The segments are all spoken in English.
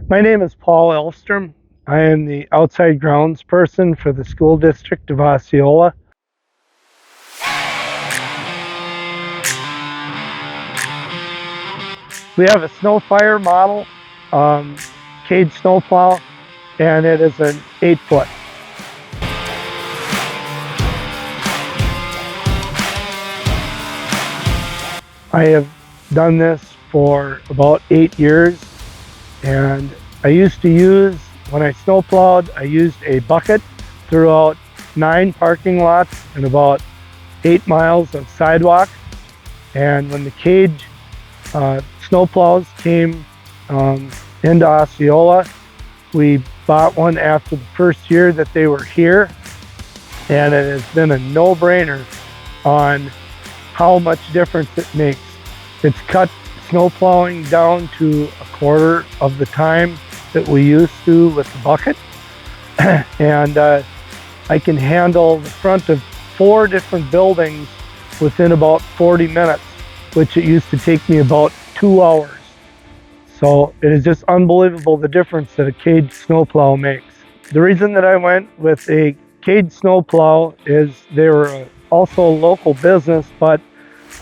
My name is Paul Elfstrom. I am the outside grounds person for the School District of Osceola. We have a Snowfire model, KAGE snowplow, and it is an 8-foot. I have done this for about 8 years, and I used to use, when I snowplowed, I used a bucket throughout 9 parking lots and about 8 miles of sidewalk. And when the KAGE snowplows came into Osceola, we bought one after the first year that they were here, and it has been a no-brainer on how much difference it makes. It's cut snowplowing down to a quarter of the time that we used to with the bucket. And I can handle the front of 4 different buildings within about 40 minutes, which it used to take me about 2 hours. So it is just unbelievable the difference that a KAGE snowplow makes. The reason that I went with a KAGE snowplow is they were also a local business, but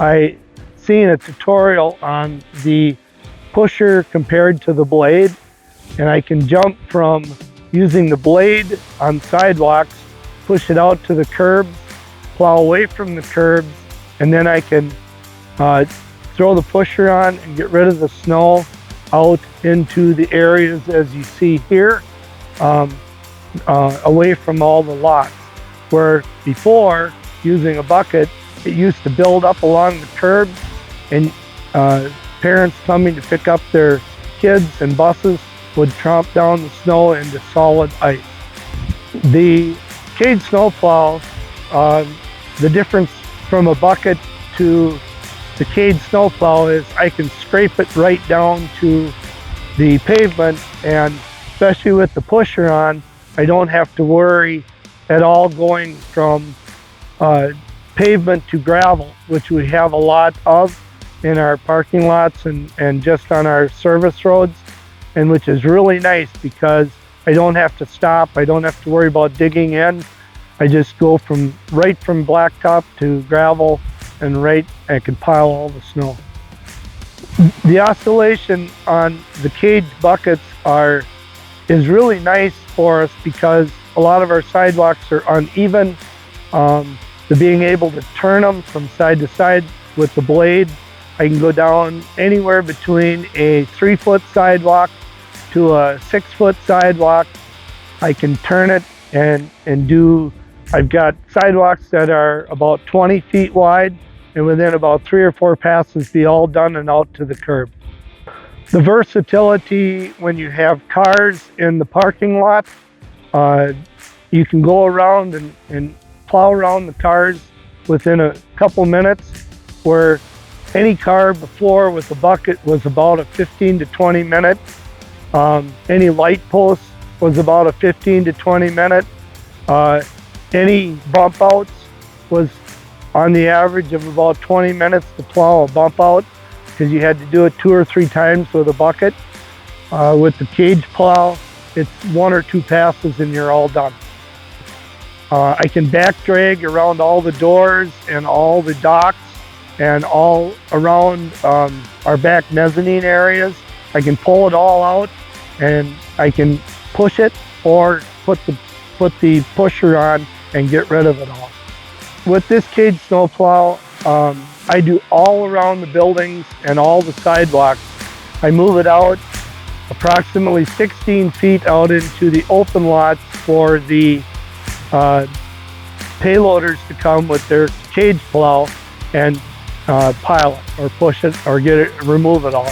I seen a tutorial on the pusher compared to the blade, and I can jump from using the blade on sidewalks, push it out to the curbs, plow away from the curbs, and then I can throw the pusher on and get rid of the snow out into the areas as you see here, away from all the lots. Where before, using a bucket, it used to build up along the curbs, and parents coming to pick up their kids and buses would tromp down the snow into solid ice. The KAGE snowplow, the difference from a bucket to the KAGE snowplow is I can scrape it right down to the pavement, and especially with the pusher on, I don't have to worry at all going from pavement to gravel, which we have a lot of in our parking lots and just on our service roads, and which is really nice because I don't have to stop. I don't have to worry about digging in. I just go right from blacktop to gravel, and I can pile all the snow. The oscillation on the KAGE buckets is really nice for us because a lot of our sidewalks are uneven. The being able to turn them from side to side with the blade, I can go down anywhere between a 3-foot sidewalk to a 6-foot sidewalk. I can turn it and I've got sidewalks that are about 20 feet wide, and within about 3 or 4 passes be all done and out to the curb. The versatility when you have cars in the parking lot, you can go around and plow around the cars within a couple minutes, where any car before with a bucket was about a 15 to 20 minute. Any light post was about a 15 to 20 minute. Any bump outs was on the average of about 20 minutes to plow a bump out, because you had to do it 2 or 3 times with a bucket. With the KAGE plow, it's 1 or 2 passes and you're all done. I can back drag around all the doors and all the docks and all around our back mezzanine areas. I can pull it all out, and I can push it or put the pusher on and get rid of it all. With this KAGE snowplow, I do all around the buildings and all the sidewalks. I move it out approximately 16 feet out into the open lots for the payloaders to come with their KAGE plow and pile it or push it or remove it all.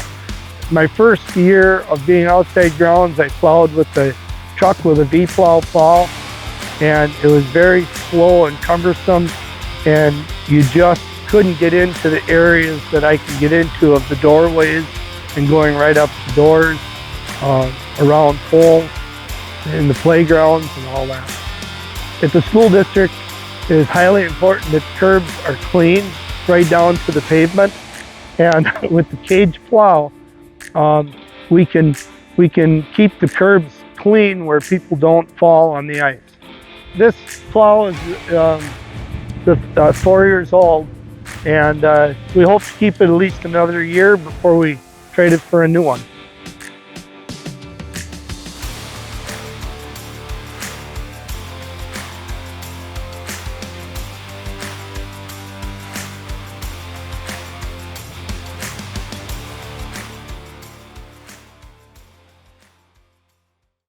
My first year of being outside grounds, I plowed with the truck with a V-plow plow, and it was very slow and cumbersome, and you just couldn't get into the areas that I can get into of the doorways and going right up to doors, around poles, in the playgrounds and all that. At the school district, it is highly important that curbs are clean right down to the pavement, and with the KAGE plow, we can we can keep the curbs clean where people don't fall on the ice. This plow is 4 years old, and we hope to keep it at least another year before we trade it for a new one.